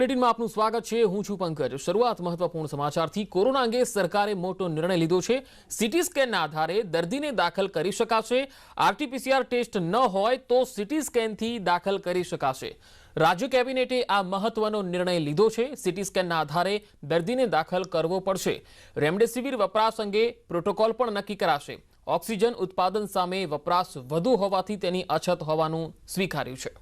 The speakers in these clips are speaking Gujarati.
बुलेटिનમાં આપનું સ્વાગત છે। હું છું પંકજ। શરૂઆત મહત્વપૂર્ણ સમાચારથી। કોરોના અંગે સરકારે મોટો નિર્ણય લીધો છે। સીટી સ્કેનના આધારે દર્દીને દાખલ કરી શકાશે। આરટીપીસીઆર ટેસ્ટ ન હોય તો સીટી સ્કેનથી દાખલ કરી શકાશે। રાજ્ય કેબિનેટે આ મહત્વનો નિર્ણય લીધો છે। સીટી સ્કેનના આધારે દર્દીને દાખલ કરવો પડશે। રેમડેસિવિર વપરાશ અંગે પ્રોટોકોલ પણ નક્કી કરાશે। ઓક્સિજન ઉત્પાદન સામે વપરાશ વધુ હોવાથી તેની અછત હોવાનું સ્વીકાર્યું છે।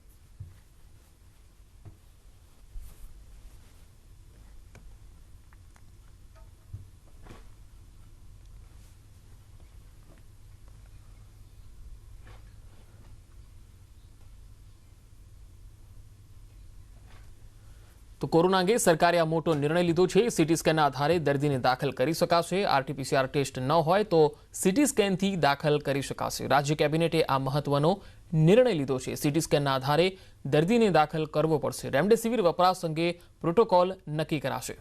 तो कोरोना अंगे सरकारे आ मोटो निर्णय लीधो छे। सीटी स्केनना आधारे दर्दीने दाखल करी शकाशे। आरटीपीसीआर टेस्ट न होय तो सीटी स्केनथी दाखल करी शकाशे। राज्य केबिनेटे आ महत्वनो निर्णय लीधो छे। सीटी स्केनना आधारे दर्दीने दाखल करवो पड़शे। रेमडेसिविर वपराश अंगे प्रोटोकोल नक्की कराशे।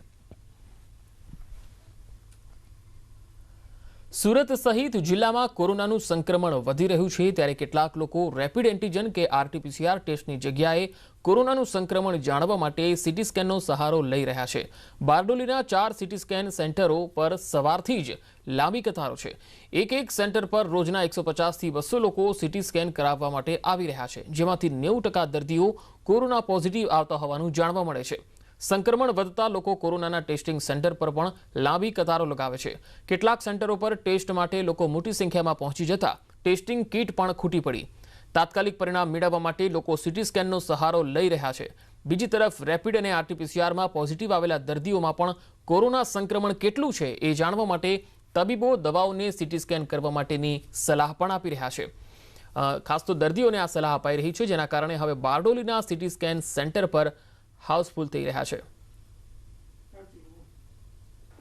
सूरत सहित जिल्लामां कोरोनानुं संक्रमण वधी रह्युं छे, त्यारे केटलाक लोको रेपिड एंटीजन के आरटीपीसीआर टेस्टनी जग्याए कोरोनानुं संक्रमण जाणवा माटे सीटी स्केननो सहारो लई रह्या छे। बारडोलीना 4 सीटी स्केन सेंटरो पर सवारथी ज लांबी कतारो छे। एक सेंटर पर रोजना 150 થી 200 लोको सीटी स्केन कराववा माटे आवी रह्या छे, जेमांथी 90% दर्दीओ कोरोना पॉजिटिव आवता होवानुं जाणवा मळे छे। संक्रमण વધતા લોકો કોરોનાના ટેસ્ટિંગ સેન્ટર પર પણ લાંબી કતારો લગાવે છે। કેટલાક સેન્ટરો પર ટેસ્ટ માટે લોકો મોટી સંખ્યામાં પહોંચી જતા ટેસ્ટિંગ કિટ પણ ખૂટી પડી। તાત્કાલિક પરિણામ મેળવવા માટે લોકો સીટી સ્કેનનો સહારો લઈ રહ્યા છે। બીજી તરફ રેપિડ અને આરટીપીસીઆરમાં પોઝિટિવ આવેલા દર્દીઓમાં પણ કોરોના સંક્રમણ કેટલું છે એ જાણવા માટે તબીબો દવાઓને સીટી સ્કેન કરવા માટેની સલાહ પણ આપી રહ્યા છે। ખાસ તો દર્દીઓને આ સલાહ અપાઈ રહી છે, જેના કારણે હવે બારડોલીના સીટી સ્કેન સેન્ટર પર हाउसफुल थी रहा है।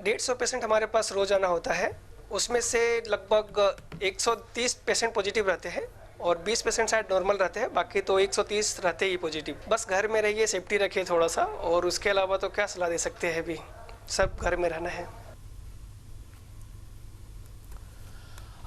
150 पेशेंट हमारे पास रोजाना होता है, उसमें से लगभग 130 पेशेंट पॉजिटिव रहते हैं और 20 पेशेंट शायद नॉर्मल रहते हैं, बाकी तो 130 रहते ही पॉजिटिव। बस घर में रहिए, सेफ्टी रखिए थोड़ा सा, और उसके अलावा तो क्या सलाह दे सकते हैं, भी सब घर में रहना है।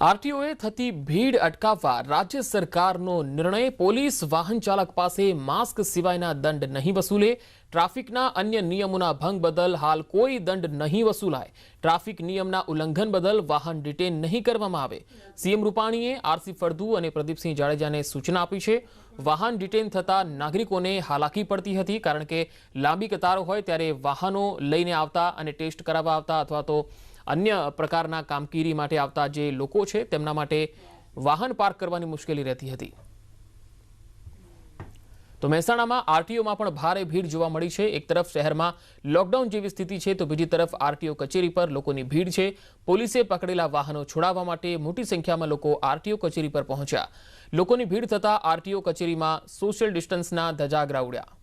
आरटीओए थती भीड़ अटकाववा राज्य सरकारनो निर्णय। पोलीस वाहन चालक पासे मास्क सिवायना दंड नहीं वसूले। ट्राफिकना अन्य नियमोना भंग बदल हाल कोई दंड नहीं वसूलाय। ट्राफिक नियमना उल्लंघन बदल वाहन डिटेन नहीं करवामां आवे। सीएम रूपाणीए आरसी फळदु अने प्रदीपसिंह जाडेजाने सूचना आपी छे। वाहन डिटेन थता नागरिकोने हालाकी पड़ती हती, कारण के लांबी कतारो होय त्यारे वाहनो लईने आवता अने टेस्ट कराववा आवता अथवा तो अन्य प्रकारना कामगीरी माटे आवता जे लोको छे तेमना माटे वाहन पार्क करवानी मुश्केली रहती हती। तो મહેસાણામાં આરટીઓમાં પણ ભારે ભીડ જોવા મળી છે। એક તરફ શહેરમાં લોકડાઉન જેવી સ્થિતિ છે, તો બીજી તરફ આરટીઓ કચેરી પર લોકોની ભીડ છે। પોલીસે પકડેલા વાહનો છોડાવવા માટે મોટી સંખ્યામાં લોકો આરટીઓ કચેરી પર પહોંચ્યા। લોકોની ભીડ થતા આરટીઓ કચેરીમાં સોશિયલ ડિસ્ટન્સના ધજાગરા ઉડ્યા।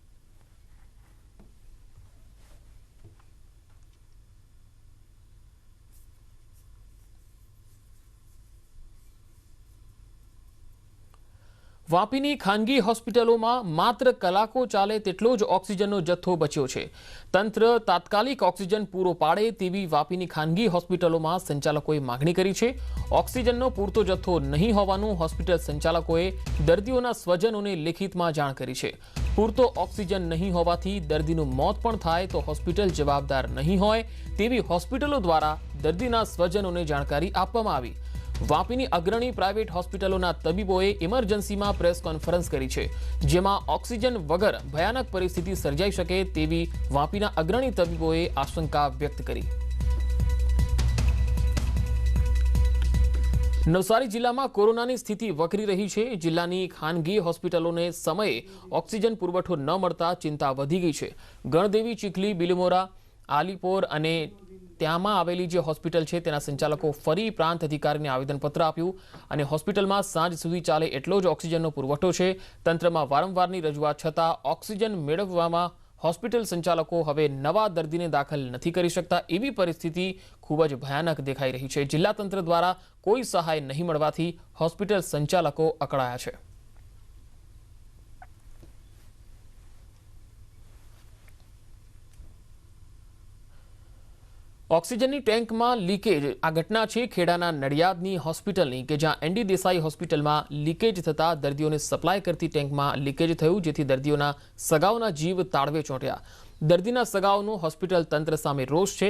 વાપીની ખાનગી હોસ્પિટલોમાં માત્ર કલાકો ચાલે તેટલો જ ઓક્સિજનનો જથ્થો બચ્યો છે। તંત્ર તાત્કાલિક ઓક્સિજન પૂરો પાડે તેવી વાપીની ખાનગી હોસ્પિટલોમાં સંચાલકોએ માગણી કરી છે। ઓક્સિજનનો પૂરતો જથ્થો નહીં હોવાનું હોસ્પિટલ સંચાલકોએ દર્દીઓના સ્વજનોને લેખિતમાં જાણ કરી છે। પૂરતો ઓક્સિજન નહીં હોવાથી દર્દીનું મોત પણ થાય તો હોસ્પિટલ જવાબદાર નહીં હોય તેવી હોસ્પિટલો દ્વારા દર્દીના સ્વજનોને જાણકારી આપવામાં આવી। વાપીની અગ્રણી પ્રાઇવેટ હોસ્પિટલોના તબીબોએ ઇમરજન્સીમાં પ્રેસ કોન્ફરન્સ કરી છે, જેમાં ઓક્સિજન વગર ભયાનક પરિસ્થિતિ સર્જાઈ શકે તેવી વાપીના અગ્રણી તબીબોએ આશંકા વ્યક્ત કરી। નવસારી જિલ્લામાં કોરોનાની સ્થિતિ વકરી રહી છે। જિલ્લાની ખાનગી હોસ્પિટલોને સમયે ઓક્સિજન પુરવઠો ન મળતા ચિંતા વધી ગઈ છે। ગણદેવી, ચીખલી, બિલીમોરા, આલીપોર અને ત્યાંમાં આવેલી જે હોસ્પિટલ છે તેના સંચાલકો ફરી પ્રાંત અધિકારીને આવેદનપત્ર આપ્યું અને હોસ્પિટલમાં સાંજ સુધી ચાલે એટલો જ ઓક્સિજનનો પુરવઠો છે। તંત્રમાં વારંવારની રજૂઆત છતાં ઓક્સિજન મેળવવામાં હોસ્પિટલ સંચાલકો હવે નવા દર્દીને દાખલ નથી કરી શકતા એવી પરિસ્થિતિ ખૂબ જ ભયાનક દેખાઈ રહી છે। જિલ્લા તંત્ર દ્વારા કોઈ સહાય નહીં મળવાથી હોસ્પિટલ સંચાલકો અકળાયા છે। ऑक्सीजननी टेंक में लीकेज आ घटना है खेड़ाना नड़ियादनी हॉस्पिटलनी के ज्यां एनडी देसाई हॉस्पिटल में लीकेज थता दर्दियों ने सप्लाय करती टेंक में लीकेज थयुं, जेथी दर्दियों सगाओना जीव ताळवे चोंट्या। દર્દીના સગાઓનો હોસ્પિટલ તંત્ર સામે રોષ છે,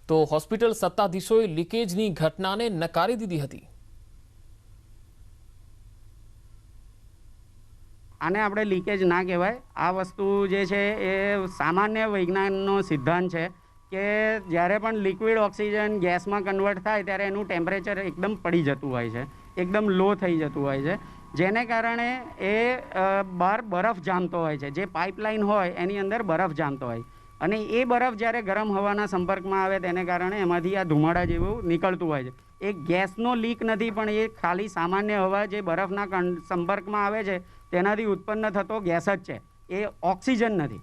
તો હોસ્પિટલ સત્તાધીશોએ લીકેજની ઘટનાને નકારી દીધી હતી. આને આપણે લીકેજ ના કહેવાય. આ વસ્તુ જે છે એ સામાન્ય વિજ્ઞાનનો સિદ્ધાંત છે કે જ્યારે પણ લિક્વિડ ઓક્સિજન ગેસમાં કન્વર્ટ થાય ત્યારે એનું ટેમ્પરેચર એકદમ પડી જતું હોય છે, એકદમ લો થઈ જતું હોય છે, જેને કારણે એ બહાર બરફ જામતો હોય છે. જે પાઇપલાઇન હોય એની અંદર બરફ જામતો હોય અને એ બરફ જ્યારે ગરમ હવાના સંપર્કમાં આવે તેને કારણે એમાંથી આ ધુમાડા જેવું નીકળતું હોય છે. એ ગેસનો લીક નથી, પણ એ ખાલી સામાન્ય હવા જે બરફના સંપર્કમાં આવે છે તેનાથી ઉત્પન્ન થતો ગેસ જ છે. એ ઓક્સિજન નથી,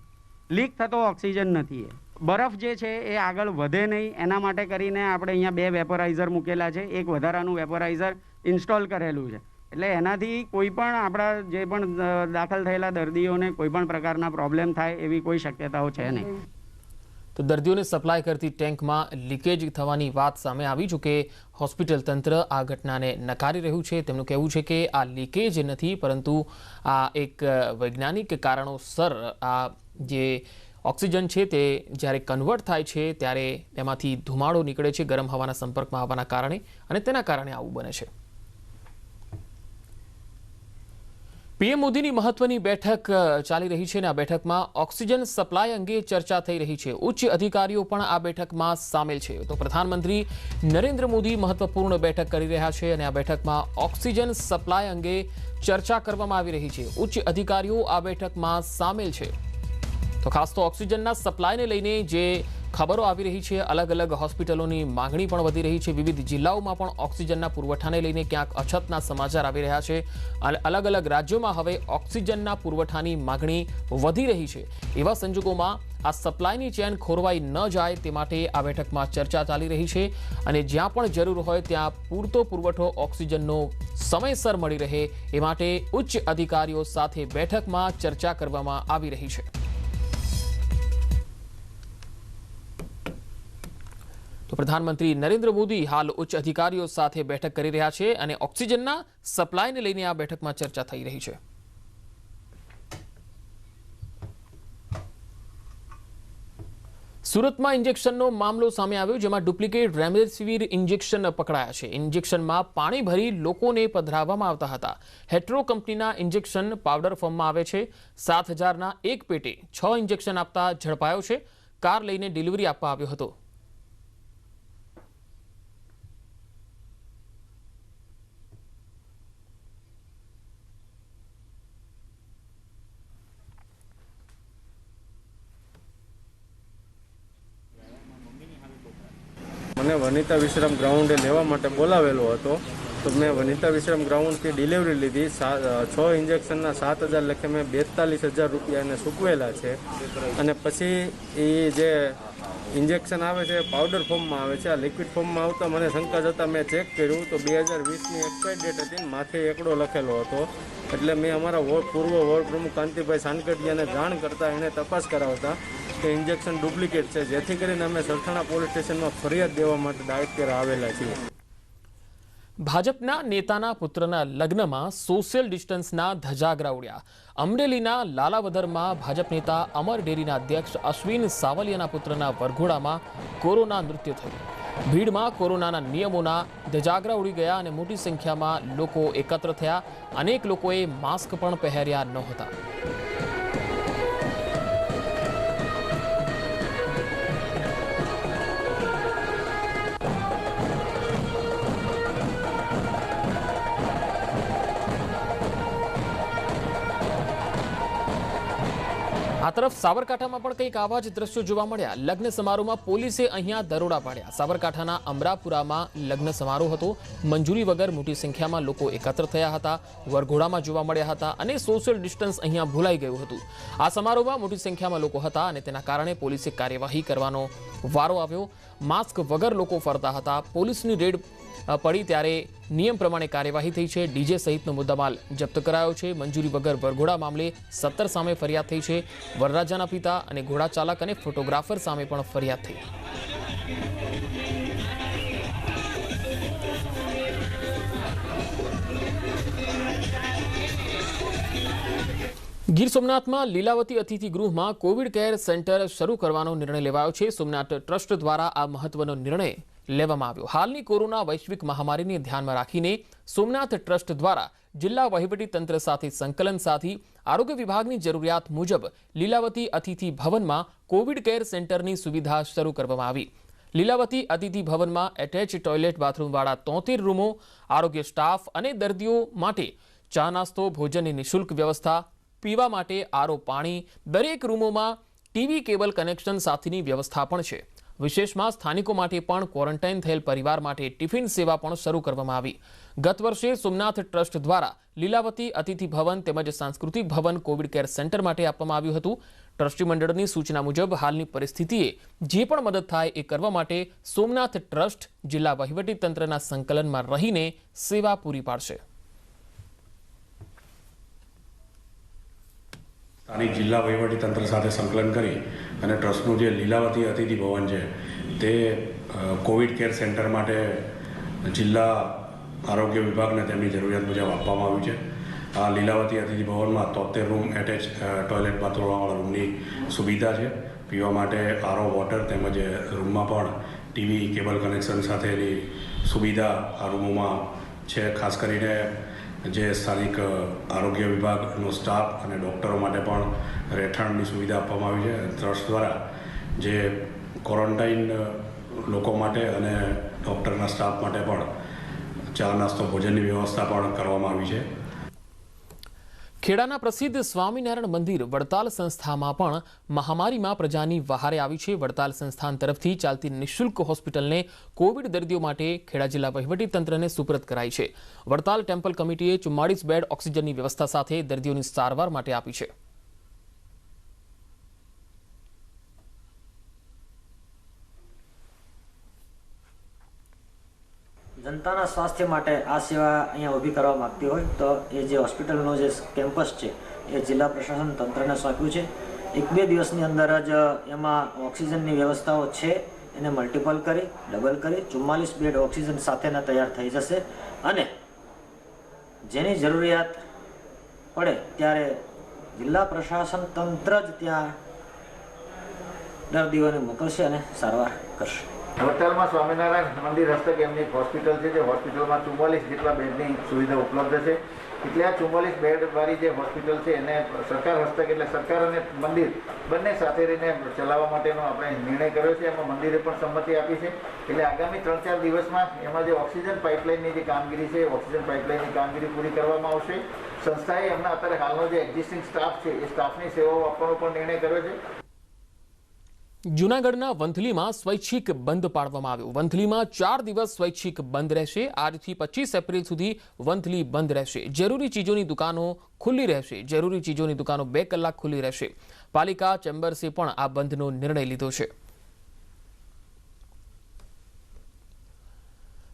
લીક થતો ઓક્સિજન નથી. એ બરફ જે છે એ આગળ વધે નહીં એના માટે કરીને આપણે અહીંયા 2 વેપોરાઇઝર મૂકેલા છે. એક વધારાનું વેપોરાઇઝર ઇન્સ્ટોલ કરેલું છે. એટલે એનાથી કોઈ પણ આપણા જે પણ દાખલ થયેલા દર્દીઓને કોઈ પણ પ્રકારના પ્રોબ્લેમ થાય એવી કોઈ શક્યતાઓ છે નહીં. તો દર્દીઓને સપ્લાય કરતી ટેન્કમાં લીકેજ થવાની વાત સામે આવી. જો કે હોસ્પિટલ તંત્ર આ ઘટનાને નકારી રહ્યું છે. તેમનું કહેવું છે કે આ લીકેજ નથી, પરંતુ આ એક વૈજ્ઞાનિક કારણોસર આ જે ઓક્સિજન છે તે જ્યારે કન્વર્ટ થાય છે ત્યારે તેમાંથી ધુમાડો નીકળે છે ગરમ હવાના સંપર્કમાં આવવાના કારણે, અને તેના કારણે આવું બને છે. પીએમ મોદીની મહત્વની બેઠક ચાલી રહી છે અને આ બેઠકમાં ઓક્સિજન સપ્લાય અંગે ચર્ચા થઈ રહી છે. ઉચ્ચ અધિકારીઓ પણ આ બેઠકમાં સામેલ છે. તો પ્રધાનમંત્રી નરેન્દ્ર મોદી મહત્વપૂર્ણ બેઠક કરી રહ્યા છે અને આ બેઠકમાં ઓક્સિજન સપ્લાય અંગે ચર્ચા કરવામાં આવી રહી છે. ઉચ્ચ અધિકારીઓ આ બેઠકમાં સામેલ છે. તો ખાસ તો ઓક્સિજનના સપ્લાયને લઈને જે ખબરો આવી રહી છે, અલગ અલગ હોસ્પિટલોની માંગણી પણ વધી રહી છે. વિવિધ જિલ્લાઓમાં પણ ઓક્સિજનના પુરવઠાને લઈને ક્યાંક અછતના સમાચાર આવી રહ્યા છે અને અલગ અલગ રાજ્યોમાં હવે ઓક્સિજનના પુરવઠાની માંગણી વધી રહી છે. એવા સંજોગોમાં આ સપ્લાયની ચેન ખોરવાઈ ન જાય તે માટે આ બેઠકમાં ચર્ચા ચાલી રહી છે અને જ્યાં પણ જરૂર હોય ત્યાં પૂરતો પુરવઠો ઓક્સિજનનો સમયસર મળી રહે એ માટે ઉચ્ચ અધિકારીઓ સાથે બેઠકમાં ચર્ચા કરવામાં આવી રહી છે. તો પ્રધાનમંત્રી નરેન્દ્ર મોદી હાલ ઉચ્ચ અધિકારીઓ સાથે બેઠક કરી રહ્યા છે અને ઓક્સિજનના સપ્લાયને લઈને આ બેઠકમાં ચર્ચા થઈ રહી છે. સુરતમાં ઇન્જેક્શનનો મામલો સામે આવ્યો, જેમાં ડુપ્લિકેટ રેમડેસિવિર ઇન્જેક્શન પકડાયા છે. ઇન્જેક્શનમાં પાણી ભરી લોકોને પધરાવવામાં આવતા હતા. હેટ્રો કંપનીના ઇન્જેક્શન પાવડર ફોર્મમાં આવે છે. 7,000ના એક પેટે 6 ઇન્જેક્શન આપતા ઝડપાયો છે. કાર લઈને ડિલિવરી આપવા આવ્યો હતો. મને વનિતા વિશ્રામ ગ્રાઉન્ડે લેવા માટે બોલાવેલો હતો. તો મેં વનિતા વિશ્રામ ગ્રાઉન્ડથી ડિલિવરી લીધી. 6 ઇન્જેક્શનના 7,000 લખે મેં 42,000 રૂપિયા એને ચૂકવેલા છે. અને પછી એ જે ઇન્જેક્શન આવે છે પાવડર ફોર્મમાં આવે છે. આ લિક્વિડ ફોર્મમાં આવતા મને શંકા જતાં મેં ચેક કર્યું તો 2020ની એક્સપાયર ડેટ હતી ને માથે એકડો લખેલો હતો. એટલે મેં અમારા પૂર્વ વોર્ડ પ્રમુખ કાંતિભાઈ સાનકડિયાને જાણ કરતાં એણે તપાસ કરાવતા કે ઇન્જેક્શન ડુપ્લિકેટ છે, જેથી કરીને અમે સરથાણા પોલીસ સ્ટેશનમાં ફરિયાદ દેવા માટે અત્યારે આવેલા છીએ. ભાજપના નેતાના પુત્રના લગ્નમાં સોશિયલ ડિસ્ટન્સના ધજાગરા ઉડ્યા. અમરેલીના લાલાવદરમાં ભાજપ નેતા અમર ડેરીના અધ્યક્ષ અશ્વિન સાવલિયાના પુત્રના વરઘોડામાં કોરોના મૃત્યુ થયું. ભીડમાં કોરોનાના નિયમોના ધજાગરા ઉડી ગયા અને મોટી સંખ્યામાં લોકો એકત્ર થયા. અનેક લોકોએ માસ્ક પણ પહેર્યા નહોતા. આ તરફ સાબરકાંઠામાં પણ કંઈક આવા જ દ્રશ્યો જોવા મળ્યા. લગ્ન સમારોહમાં પોલીસે અહીંયા દરોડા પાડ્યા. સાબરકાંઠાના અમરાપુરામાં લગ્ન સમારોહ હતો. મંજૂરી વગર મોટી સંખ્યામાં લોકો એકત્ર થયા હતા, વરઘોડામાં જોવા મળ્યા હતા અને સોશિયલ ડિસ્ટન્સ અહીંયા ભૂલાઈ ગયું હતું. આ સમારોહમાં મોટી સંખ્યામાં લોકો હતા અને તેના કારણે પોલીસે કાર્યવાહી કરવાનો વારો આવ્યો. માસ્ક વગર લોકો ફરતા હતા. પોલીસની રેડ પડી ત્યારે નિયમ પ્રમાણે કાર્યવાહી થઈ છે. ડીજે સહિતનો મુદ્દામાલ જપ્ત કરાયો છે. મંજૂરી વગર વરઘોડા મામલે 17 સામે ફરિયાદ થઈ છે. વરરાજાના પિતા અને ઘોડા ચાલક અને ફોટોગ્રાફર સામે પણ ફરિયાદ થઈ. ગીર સોમનાથમાં લીલાવતી અતિથિ ગૃહમાં કોવિડ કેર સેન્ટર શરૂ કરવાનો નિર્ણય લેવાયો છે. સોમનાથ ટ્રસ્ટ દ્વારા આ મહત્વનો નિર્ણય લેવામાં આવ્યો. હાલની કોરોના વૈશ્વિક મહામારીને ધ્યાનમાં રાખીને સોમનાથ ટ્રસ્ટ દ્વારા જિલ્લા વહીવટી તંત્ર સાથે સંકલન સાધી આરોગ્ય વિભાગની જરૂરિયાત મુજબ લીલાવતી અતિથિ ભવનમાં કોવિડ કેર સેન્ટરની સુવિધા શરૂ કરવામાં આવી. લીલાવતી અતિથિ ભવનમાં એટેચ ટોયલેટ બાથરૂમવાળા 73 રૂમો, આરોગ્ય સ્ટાફ અને દર્દીઓ માટે ચા નાસ્તો ભોજનની નિઃશુલ્ક વ્યવસ્થા, પીવા માટે આરો પાણી, દરેક રૂમોમાં ટીવી કેબલ કનેક્શન સાથેની વ્યવસ્થા પણ છે. વિશેષમાં સ્થાનિકો માટે પણ ક્વોરન્ટાઇન થયેલ પરિવાર માટે ટિફિન સેવા પણ શરૂ કરવામાં આવી. ગત વર્ષે સોમનાથ ટ્રસ્ટ દ્વારા લીલાવતી અતિથિ ભવન તેમજ સાંસ્કૃતિક ભવન કોવિડ કેર સેન્ટર માટે આપવામાં આવ્યું હતું. ટ્રસ્ટી મંડળની સૂચના મુજબ હાલની પરિસ્થિતિએ જે પણ મદદ થાય એ કરવા માટે સોમનાથ ટ્રસ્ટ જિલ્લા વહીવટી તંત્રના સંકલનમાં રહીને સેવા પૂરી પાડશે. સ્થાનિક જિલ્લા વહીવટી તંત્ર સાથે સંકલન કરી અને ટ્રસ્ટનું જે લીલાવતી અતિથિ ભવન છે તે કોવિડ કેર સેન્ટર માટે જિલ્લા આરોગ્ય વિભાગને તેમની જરૂરિયાત મુજબ આપવામાં આવ્યું છે. આ લીલાવતી અતિથિ ભવનમાં 73 રૂમ એટેચ ટોયલેટ બાથરૂમવાળા રૂમની સુવિધા છે. પીવા માટે આરો વોટર તેમજ રૂમમાં પણ ટીવી કેબલ કનેક્શન સાથેની સુવિધા આ રૂમોમાં છે. ખાસ કરીને જે સ્થાનિક આરોગ્ય વિભાગનો સ્ટાફ અને ડૉક્ટરો માટે પણ રહેઠાણની સુવિધા આપવામાં આવી છે. ટ્રસ્ટ દ્વારા જે ક્વોરન્ટાઇન લોકો માટે અને ડૉક્ટરના સ્ટાફ માટે પણ ચા નાસ્તો ભોજનની વ્યવસ્થા પણ કરવામાં આવી છે. ખેડાના પ્રસિદ્ધ સ્વામિનારાયણ મંદિર વડતાલ સંસ્થામાં પણ મહામારીમાં પ્રજાની વહારે આવી છે. વડતાલ સંસ્થાન તરફથી ચાલતી નિઃશુલ્ક હોસ્પિટલને કોવિડ દર્દીઓ માટે ખેડા જિલ્લા વહીવટી તંત્રને સુપરત કરાઈ છે. વડતાલ ટેમ્પલ કમિટીએ 44 બેડ ઓક્સિજનની વ્યવસ્થા સાથે દર્દીઓની સારવાર માટે આપી છે. જનતાના સ્વાસ્થ્ય માટે આ સેવા અહીંયા ઊભી કરવા માગતી હોય તો એ જે હોસ્પિટલનો જે કેમ્પસ છે એ જિલ્લા પ્રશાસન તંત્રને સોંપ્યું છે. 1-2 દિવસની અંદર જ એમાં ઓક્સિજનની વ્યવસ્થાઓ છે એને મલ્ટિપલ કરી ડબલ કરી 44 બેડ ઓક્સિજન સાથેના તૈયાર થઈ જશે અને જેની જરૂરિયાત પડે ત્યારે જિલ્લા પ્રશાસન તંત્ર જ ત્યાં દર્દીઓને મોકલશે અને સારવાર કરશે. વડતાલમાં સ્વામિનારાયણ મંદિર હસ્તક એમની એક હોસ્પિટલ છે. જે હોસ્પિટલમાં 44 જેટલા બેડની સુવિધા ઉપલબ્ધ છે. એટલે આ 44 બેડવાળી જે હોસ્પિટલ છે એને સરકાર હસ્તક એટલે સરકાર અને મંદિર બંને સાથે રહીને ચલાવવા માટેનો આપણે નિર્ણય કર્યો છે. એમાં મંદિરે પણ સંમતિ આપી છે. એટલે આગામી 3-4 દિવસમાં એમાં જે ઓક્સિજન પાઇપલાઇનની જે કામગીરી છે ઓક્સિજન પાઇપલાઇનની કામગીરી પૂરી કરવામાં આવશે. સંસ્થાએ એમના અત્યારે હાલનો જે એક્ઝિસ્ટિંગ સ્ટાફ છે એ સ્ટાફની સેવાઓ આપવાનો પણ નિર્ણય કર્યો છે. જૂનાગઢના વંથલીમાં સ્વૈચ્છિક બંધ પાડવામાં આવ્યો. વંથલીમાં 4 દિવસ સ્વૈચ્છિક બંધ રહેશે. આજથી 25 એપ્રિલ સુધી વંથલી બંધ રહેશે. જરૂરી ચીજોની દુકાનો ખુલ્લી રહેશે. જરૂરી ચીજોની દુકાનો 2 કલાક ખુલ્લી રહેશે. પાલિકા ચેમ્બર્સે પણ આ બંધનો નિર્ણય લીધો છે.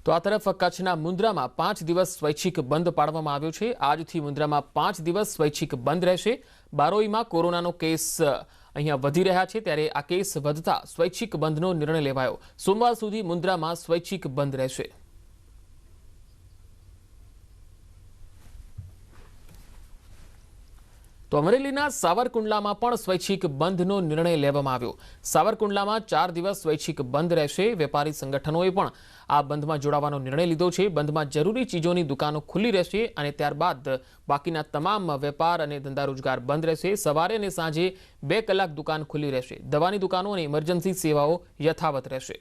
તો આ તરફ કચ્છના મુન્દ્રામાં 5 દિવસ સ્વૈચ્છિક બંધ પાડવામાં આવ્યો છે. આજથી મુન્દ્રામાં 5 દિવસ સ્વૈચ્છિક બંધ રહેશે. બારોઈમાં કોરોનાનો કેસ અહીંયા વધી રહ્યા છે ત્યારે આ કેસ વધતા સ્વૈચ્છિક બંધનો નિર્ણય લેવાયો. સોમવાર સુધી મુન્દ્રામાં સ્વૈચ્છિક બંધ રહેશે. તો અમરેલીના સાવરકુંડલામાં પણ સ્વૈચ્છિક બંધનો નિર્ણય લેવામાં આવ્યો. સાવરકુંડલામાં 4 દિવસ સ્વૈચ્છિક બંધ રહેશે. વેપારી સંગઠનોએ પણ આ બંધમાં જોડાવાનો નિર્ણય લીધો છે. બંધમાં જરૂરી ચીજોની દુકાનો ખુલ્લી રહેશે અને ત્યારબાદ બાકીના તમામ વેપાર અને ધંધા રોજગાર બંધ રહેશે. સવારે અને સાંજે 2 કલાક દુકાન ખુલ્લી રહેશે. દવાની દુકાનો અને ઇમરજન્સી સેવાઓ યથાવત રહેશે.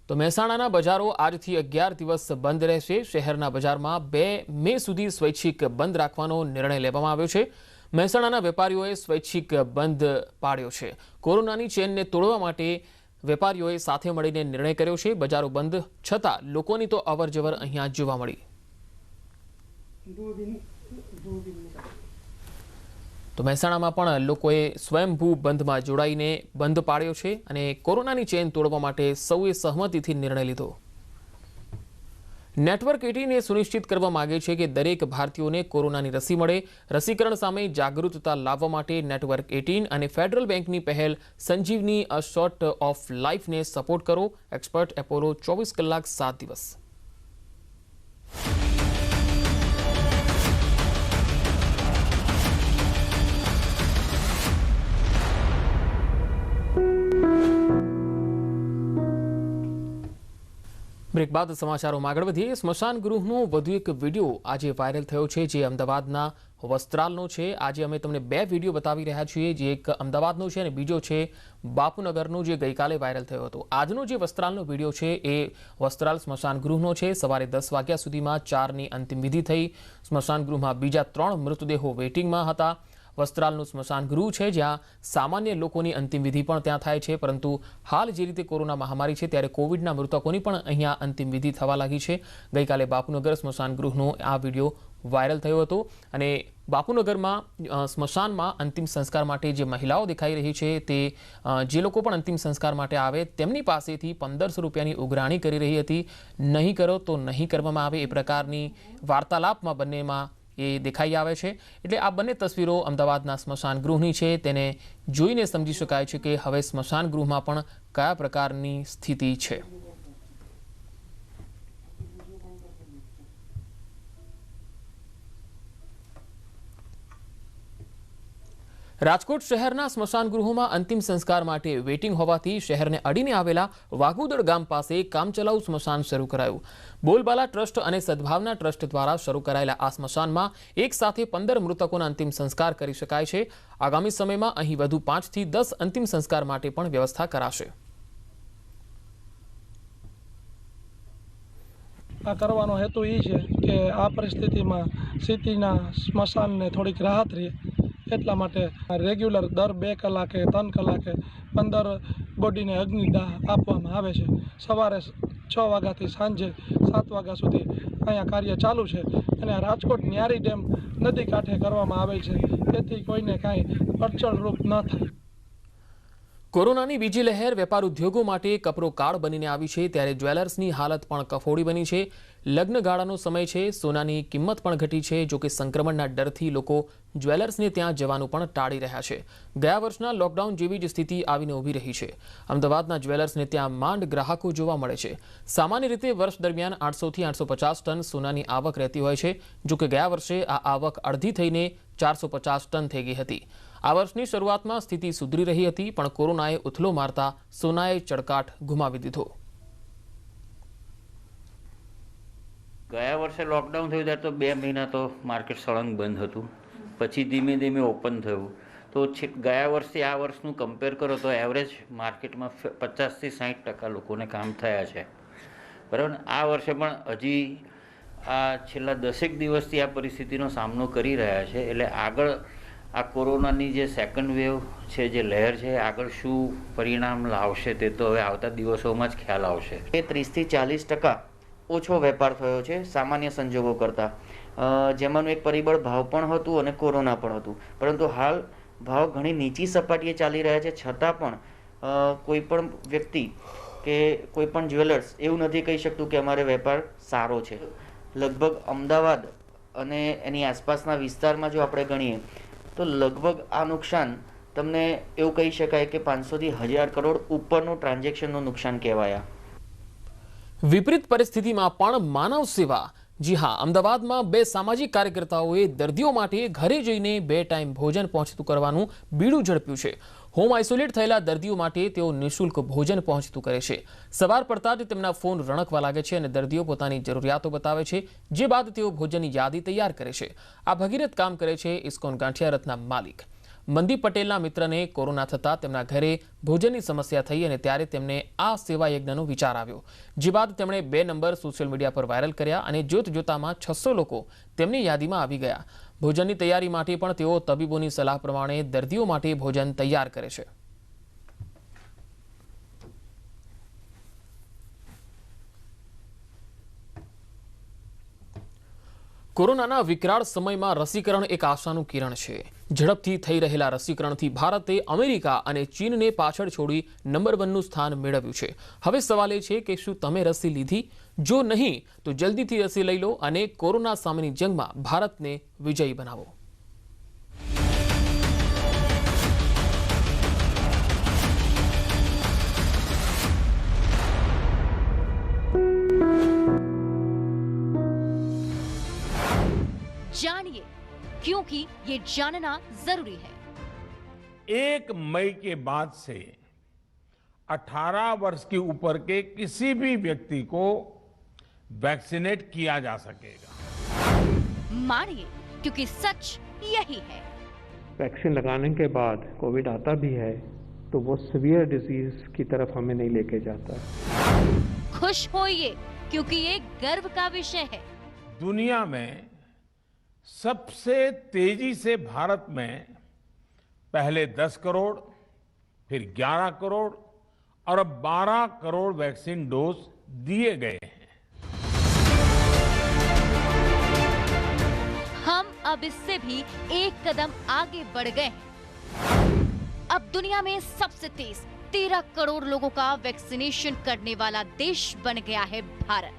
તો મહેસાણાના બજારો આજથી 11 દિવસ બંધ રહેશે. શહેરના બજારમાં 2 મે સુધી સ્વૈચ્છિક બંધ રાખવાનો નિર્ણય લેવામાં આવ્યો છે. મહેસાણાના વેપારીઓએ સ્વૈચ્છિક બંધ પાડ્યો છે. કોરોનાની ચેનને તોડવા માટે વેપારીઓએ સાથે મળીને નિર્ણય કર્યો છે. બજારો બંધ છતાં લોકોની તો અવરજવર અહીંયા જોવા મળી. તો મહેસાણામાં પણ લોકોએ સ્વયંભૂ બંધમાં જોડાઈને બંધ પાડ્યો છે અને કોરોનાની ચેન તોડવા માટે સૌએ સહમતિથી નિર્ણય લીધો. નેટવર્ક 18 સુનિશ્ચિત કરવા માંગે છે કે દરેક ભારતીયોને કોરોનાની રસી મળે. રસીકરણ સામે જાગૃતતા લાવવા માટે નેટવર્ક 18 અને ફેડરલ બેંકની પહેલ સંજીવની અ શોર્ટ ઓફ લાઈફને સપોર્ટ કરો. એક્સપર્ટ એપોલો 24 કલાક 7 દિવસ. બ્રેક બાદ સમાચારોમાં આગળ વધીએ. સ્મશાન ગૃહનો વધુ એક વિડીયો આજે વાયરલ થયો છે, જે અમદાવાદના વસ્ત્રાલનો છે. આજે અમે તમને બે વિડીયો બતાવી રહ્યા છીએ, જે એક અમદાવાદનો છે અને બીજો છે બાપુનગરનો, જે ગઈકાલે વાયરલ થયો હતો. આજનો જે વસ્ત્રાલનો વિડીયો છે એ વસ્ત્રાલ સ્મશાન ગૃહનો છે. સવારે 10 વાગ્યા સુધીમાં 4ની અંતિમ વિધિ થઈ. સ્મશાન ગૃહમાં બીજા 3 મૃતદેહો વેઇટિંગમાં હતા. વસ્ત્રાલનું સ્મશાન ગૃહ છે, જ્યાં સામાન્ય લોકોની અંતિમ વિધિ પણ ત્યાં થાય છે, પરંતુ હાલ જે રીતે કોરોના મહામારી છે ત્યારે કોવિડના મૃતકોની પણ અહીંયા અંતિમ વિધિ થવા લાગી છે. ગઈકાલે બાપુનગર સ્મશાન ગૃહનો આ વિડીયો વાયરલ થયો હતો અને બાપુનગરમાં સ્મશાનમાં અંતિમ સંસ્કાર માટે જે મહિલાઓ દેખાઈ રહી છે, તે જે લોકો પણ અંતિમ સંસ્કાર માટે આવે તેમની પાસેથી 1500 રૂપિયાની ઉઘરાણી કરી રહી હતી. નહીં કરો તો નહીં કરવામાં આવે, એ પ્રકારની વાર્તાલાપમાં બંનેમાં એ દેખાઈ આવે છે. એટલે આ બંને તસવીરો અમદાવાદના સ્મશાન ગૃહની છે. તેને જોઈને સમજી શકાય છે કે હવે સ્મશાન ગૃહમાં પણ કયા પ્રકારની સ્થિતિ છે. રાજકોટ શહેરના સ્મશાન ગૃહોમાં અંતિમ સંસ્કાર માટે વેઇટિંગ હોવાથી શહેરને અડીને આવેલા વાઘુદડ ગામ પાસે કામચલાઉ સ્મશાન શરૂ કરાયું. બોલબાલા ટ્રસ્ટ અને સદભાવના ટ્રસ્ટ દ્વારા શરૂ કરાયેલા આ સ્મશાનમાં એક સાથે 15 મૃતકોના અંતિમ સંસ્કાર કરી શકાય છે. આગામી સમયમાં અહીં વધુ 5 થી 10 અંતિમ સંસ્કાર માટે પણ વ્યવસ્થા કરાશે. આ કરવાનો હેતુ એ છે કે આ પરિસ્થિતિમાં સિટીના સ્મશાનને થોડીક રાહત રહે, એટલા માટે રેગ્યુલર દર 2 કલાકે 3 કલાકે 15 બોડીને અગ્નિદાહ આપવામાં આવે છે. સવારે 6 વાગ્યાથી સાંજે 7 વાગ્યા સુધી અહીંયા કાર્ય ચાલુ છે અને રાજકોટ ન્યારી ડેમ નદી કાંઠે કરવામાં આવેલ છે, તેથી કોઈને કાંઈ અડચણરૂપ ન થાય. કોરોનાની બીજી લહેર વેપાર ઉદ્યોગો માટે કપરો કાળ બનીને આવી છે, ત્યારે જ્વેલર્સની હાલત પણ કફોડી બની છે. લગ્નગાળાનો સમય છે, સોનાની કિંમત પણ ઘટી છે. જોકે સંક્રમણના ડરથી લોકો જ્વેલર્સને ત્યાં જવાનું પણ ટાળી રહ્યા છે. ગયા વર્ષના લોકડાઉન જેવી જ સ્થિતિ આવીને ઊભી રહી છે. અમદાવાદના જ્વેલર્સને ત્યાં માંડ ગ્રાહકો જોવા મળે છે. સામાન્ય રીતે વર્ષ દરમિયાન 800 થી 850 ટન સોનાની આવક રહેતી હોય છે. જોકે ગયા વર્ષે આ આવક અડધી થઈને 450 ટન થઈ ગઈ હતી. આ વર્ષની શરૂઆતમાં સ્થિતિ સુધરી રહી હતી, પણ કોરોનાએ ઉથલો મારતા સોનાએ ચળકાટ ગુમાવી દીધો. ગયા વર્ષે લોકડાઉન થયું ત્યારે તો 2 મહિના તો માર્કેટ સળંગ બંધ હતું, પછી ધીમે ધીમે ઓપન થયું. તો છેક ગયા વર્ષથી આ વર્ષનું કમ્પેર કરો તો એવરેજ માર્કેટમાં 50 થી 60% લોકોને કામ થયા છે, બરાબર. આ વર્ષે પણ હજી આ છેલ્લા 10 દિવસથી આ પરિસ્થિતિનો સામનો કરી રહ્યા છે. એટલે આગળ આ કોરોનાની જે સેકન્ડ વેવ છે, જે લહેર છે, આગળ શું પરિણામ લાવશે તે તો હવે આવતા દિવસોમાં જ ખ્યાલ આવશે. એ 30 થી 40% ઓછો વેપાર થયો છે સામાન્ય સંજોગો કરતાં, જેમાંનું એક પરિબળ ભાવ પણ હતું અને કોરોના પણ હતું. પરંતુ હાલ ભાવ ઘણી નીચી સપાટીએ ચાલી રહ્યા છે, છતાં પણ કોઈ પણ વ્યક્તિ કે કોઈ પણ જ્વેલર્સ એવું નથી કહી શકતું કે અમારે વેપાર સારો છે. લગભગ અમદાવાદ અને એની આસપાસના વિસ્તારમાં જો આપણે ગણીએ તો લગભગ આ નુકસાન તમને એવું કહી શકાય કે 500 થી 1000 કરોડ ઉપરનું ટ્રાન્ઝેક્શનનું નુકસાન કહેવાયા. વિપરીત પરિસ્થિતિમાં પણ માનવ સેવા. જી હા, અમદાવાદમાં 2 સામાજિક કાર્યકર્તાઓએ દર્દીઓ માટે ઘરે જઈને 2 ટાઈમ ભોજન પહોંચતું કરવાનું બીડું ઝડપ્યું છે. હોમ આઇસોલેટ થયેલા દર્દીઓ માટે તેઓ નિઃશુલ્ક ભોજન પહોંચતું કરે છે. સવાર પડતા જ તેમના ફોન રણકવા લાગે છે અને દર્દીઓ પોતાની જરૂરિયાતો બતાવે છે, જે બાદ તેઓ ભોજનની યાદી તૈયાર કરે છે. આ ભગીરથ કામ કરે છે ઇસ્કોન ગાંઠિયા રથના માલિક મંદીપ પટેલના મિત્રને કોરોના થતાં તેમના ઘરે ભોજનની સમસ્યા થઈ અને ત્યારે તેમને આ સેવા યજ્ઞનો વિચાર આવ્યો, જે બાદ તેમણે 2 નંબર સોશિયલ મીડિયા પર વાયરલ કર્યા અને જોતજોતામાં 600 લોકો તેમની યાદીમાં આવી ગયા. ભોજનની તૈયારી માટે પણ તેઓ તબીબોની સલાહ પ્રમાણે દર્દીઓ માટે ભોજન તૈયાર કરે છે. કોરોનાના વિકરાળ સમયમાં રસીકરણ એક આશાનું કિરણ છે. ઝડપથી થઈ રહેલા રસીકરણથી ભારતે અમેરિકા અને ચીનને પાછળ છોડી નંબર 1નું સ્થાન મેળવ્યું છે. હવે સવાલ એ છે કે શું તમે રસી લીધી? જો નહીં તો જલ્દીથી રસી લઈ લો અને કોરોના સામેની જંગમાં ભારતને વિજયી બનાવો. जानिए क्योंकि ये जानना जरूरी है. 1 मई के बाद से 18 वर्ष के ऊपर के किसी भी व्यक्ति को वैक्सीनेट किया जा सकेगा। मानिए, क्योंकि सच यही है। वैक्सीन लगाने के बाद कोविड आता भी है तो वो सीवियर डिजीज की तरफ हमें नहीं लेके जाता। खुश होइए, क्योंकि ये गर्व का विषय है। दुनिया में सबसे तेजी से भारत में पहले 10 करोड़, फिर 11 करोड़ और अब 12 करोड़ वैक्सीन डोज दिए गए हैं। हम अब इससे भी एक कदम आगे बढ़ गए हैं। अब दुनिया में सबसे तेज 13 करोड़ लोगों का वैक्सीनेशन करने वाला देश बन गया है भारत।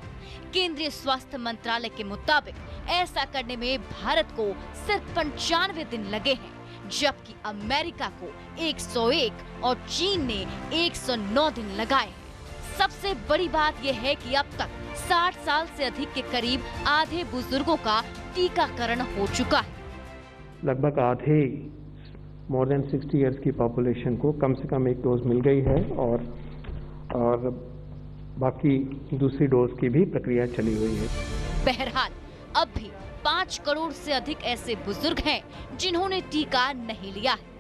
केंद्रीय स्वास्थ्य मंत्रालय के मुताबिक ऐसा करने में भारत को सिर्फ 95 दिन लगे हैं, जबकि अमेरिका को 101 और चीन ने 109 दिन लगाए हैं। सबसे बड़ी बात यह है कि अब तक 60 साल से अधिक के करीब आधे बुजुर्गों का टीकाकरण हो चुका है। लगभग आधे मोर देन 60 इयर्स की पॉपुलेशन को कम से कम एक डोज मिल गई है और बाकी दूसरी डोज की भी प्रक्रिया चली हुई है। बहरहाल अब भी 5 करोड़ से अधिक ऐसे बुजुर्ग हैं जिन्होंने टीका नहीं लिया है।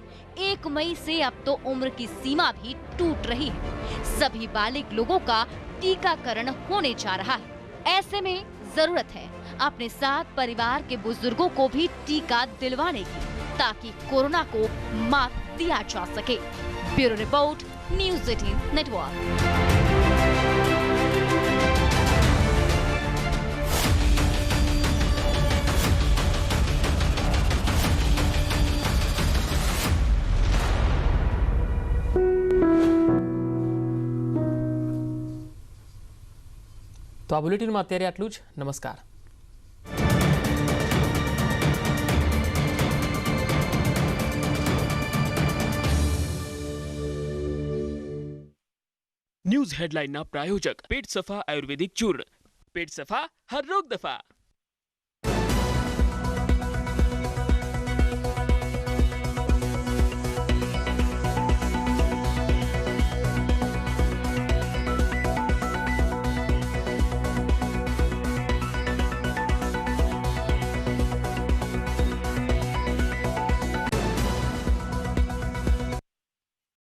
1 मई से अब तो उम्र की सीमा भी टूट रही है। सभी बालिग लोगों का टीकाकरण होने जा रहा है। ऐसे में जरूरत है अपने साथ परिवार के बुजुर्गों को भी टीका दिलवाने की, ताकि कोरोना को मात दिया जा सके। Bureau report, news 18 network. તો આ બુલેટિનમાં અત્યારે આટલું જ. નમસ્કાર. न्यूज हेडलाइन ना प्रायोजक पेट सफा आयुर्वेदिक चूर्ण। पेट सफा हर रोग दफा।